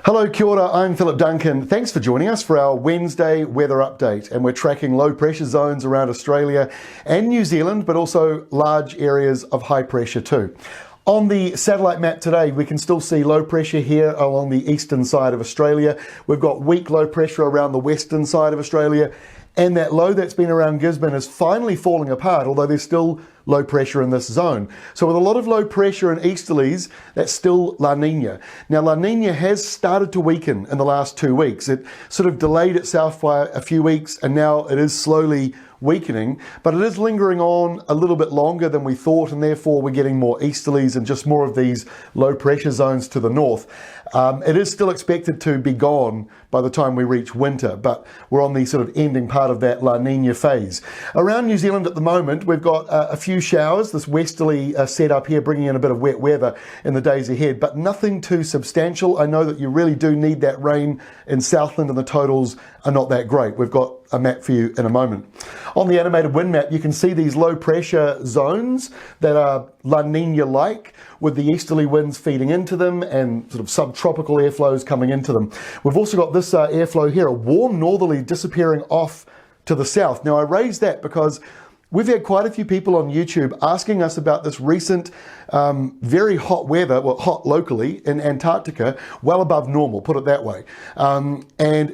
Hello, kia ora, I'm Philip Duncan. Thanks for joining us for our Wednesday weather update. And we're tracking low pressure zones around Australia and New Zealand, but also large areas of high pressure too. On the satellite map today, we can still see low pressure here along the eastern side of Australia. We've got weak low pressure around the western side of Australia. And that low that's been around Gisborne is finally falling apart, although there's still low pressure in this zone. So with a lot of low pressure and easterlies, that's still La Nina. Now La Nina has started to weaken in the last 2 weeks. It sort of delayed itself by a few weeks and now it is slowly weakening, but it is lingering on a little bit longer than we thought, and therefore we're getting more easterlies and just more of these low pressure zones to the north. It is still expected to be gone by the time we reach winter, but we're on the sort of ending part of that La Nina phase. Around New Zealand at the moment, we've got a few showers, this westerly setup here bringing in a bit of wet weather in the days ahead, but nothing too substantial. I know that you really do need that rain in Southland and the totals are not that great. We've got a map for you in a moment. On the animated wind map, you can see these low pressure zones that are La Nina-like, with the easterly winds feeding into them and sort of subtropical airflows coming into them. We've also got this airflow here, a warm northerly disappearing off to the south. Now I raise that because we've had quite a few people on YouTube asking us about this recent very hot weather, well, hot locally in Antarctica, well above normal, put it that way. And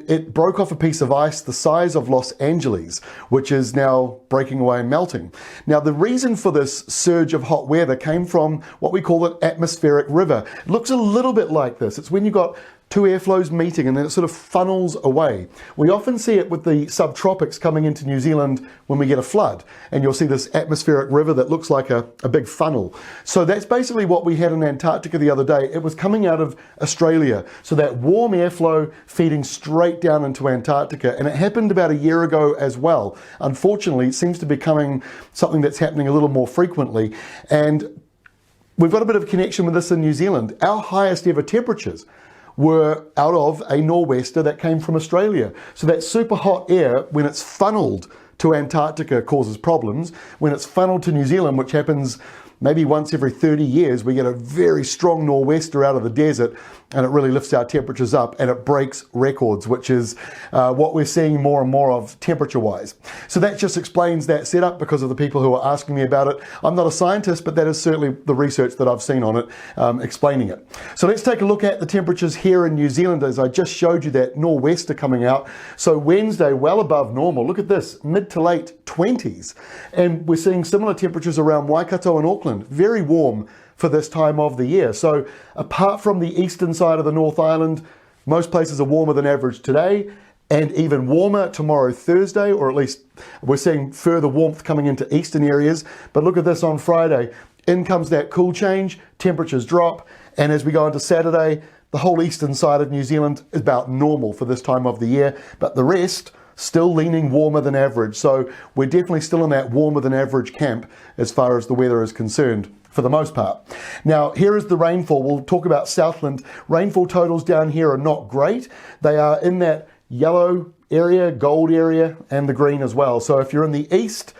it broke off a piece of ice the size of Los Angeles, which is now breaking away and melting. Now, the reason for this surge of hot weather came from what we call an atmospheric river. It looks a little bit like this. It's when you've got two airflows meeting and then it sort of funnels away. We often see it with the subtropics coming into New Zealand when we get a flood, and you'll see this atmospheric river that looks like a big funnel. So that's basically what we had in Antarctica the other day. It was coming out of Australia, so that warm airflow feeding straight down into Antarctica, and it happened about a year ago as well. Unfortunately, it seems to be becoming something that's happening a little more frequently, and we've got a bit of a connection with this in New Zealand. Our highest ever temperatures were out of a nor'wester that came from Australia. So that super hot air, when it's funneled to Antarctica, causes problems. When it's funneled to New Zealand, which happens maybe once every 30 years, we get a very strong nor'wester out of the desert, and it really lifts our temperatures up and it breaks records, which is what we're seeing more and more of temperature-wise. So that just explains that setup because of the people who are asking me about it. I'm not a scientist, but that is certainly the research that I've seen on it, explaining it. So let's take a look at the temperatures here in New Zealand as I just showed you that nor'wester coming out. So Wednesday, well above normal. Look at this, mid to late 20s. And we're seeing similar temperatures around Waikato and Auckland. Very warm for this time of the year. So apart from the eastern side of the North Island, most places are warmer than average today, and even warmer tomorrow, Thursday, or at least we're seeing further warmth coming into eastern areas. But look at this on Friday. In comes that cool change, temperatures drop, and as we go into Saturday, the whole eastern side of New Zealand is about normal for this time of the year, but the rest still leaning warmer than average. So we're definitely still in that warmer than average camp as far as the weather is concerned, for the most part. Now, here is the rainfall. We'll talk about Southland. Rainfall totals down here are not great. They are in that yellow area, gold area, and the green as well. So if you're in the east,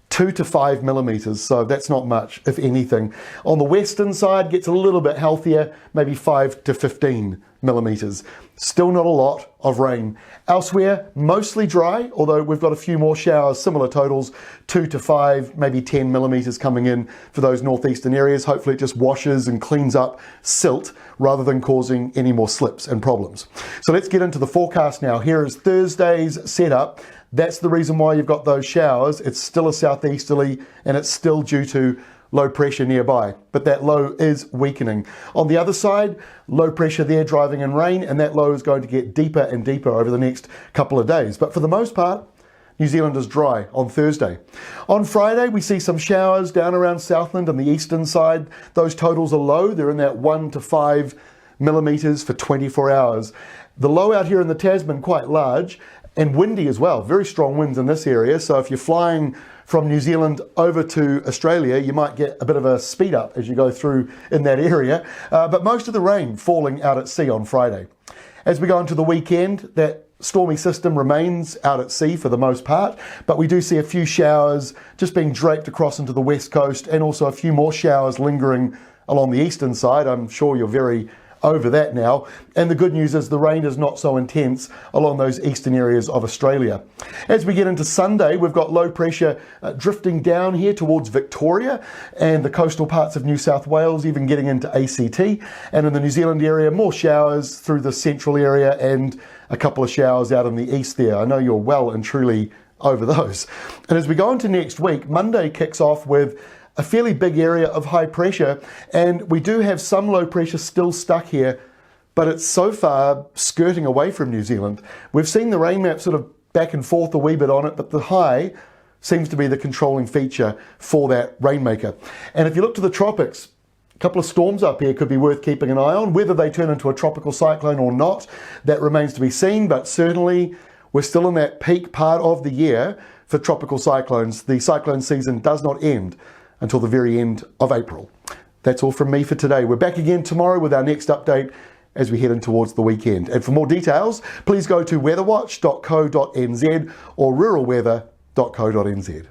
2 to 5 millimeters, so that's not much, if anything. On the western side, gets a little bit healthier, maybe 5 to 15 millimeters. Still not a lot of rain. Elsewhere, mostly dry, although we've got a few more showers, similar totals, 2 to 5, maybe 10 millimeters coming in for those northeastern areas. Hopefully it just washes and cleans up silt rather than causing any more slips and problems. So let's get into the forecast now. Here is Thursday's setup. That's the reason why you've got those showers. It's still a southeasterly and it's still due to low pressure nearby, but that low is weakening. On the other side, low pressure there driving in rain, and that low is going to get deeper and deeper over the next couple of days. But for the most part, New Zealand is dry on Thursday. On Friday, we see some showers down around Southland and the eastern side. Those totals are low. They're in that 1 to 5 millimeters for 24 hours. The low out here in the Tasman, quite large, and windy as well. Very strong winds in this area. So if you're flying from New Zealand over to Australia, you might get a bit of a speed up as you go through in that area. But most of the rain falling out at sea on Friday. As we go into the weekend, that stormy system remains out at sea for the most part, but we do see a few showers just being draped across into the west coast, and also a few more showers lingering along the eastern side. I'm sure you're very over that now, and the good news is the rain is not so intense along those eastern areas of Australia. As we get into Sunday, we've got low pressure drifting down here towards Victoria and the coastal parts of New South Wales, even getting into ACT, and in the New Zealand area, more showers through the central area and a couple of showers out in the east there. I know you're well and truly over those. And as we go into next week, Monday kicks off with a fairly big area of high pressure, and we do have some low pressure still stuck here, but it's so far skirting away from New Zealand. We've seen the rain map sort of back and forth a wee bit on it, but the high seems to be the controlling feature for that rainmaker. And if you look to the tropics, a couple of storms up here could be worth keeping an eye on. Whether they turn into a tropical cyclone or not, that remains to be seen, but certainly we're still in that peak part of the year for tropical cyclones. The cyclone season does not end until the very end of April. That's all from me for today. We're back again tomorrow with our next update as we head in towards the weekend. And for more details, please go to weatherwatch.co.nz or ruralweather.co.nz.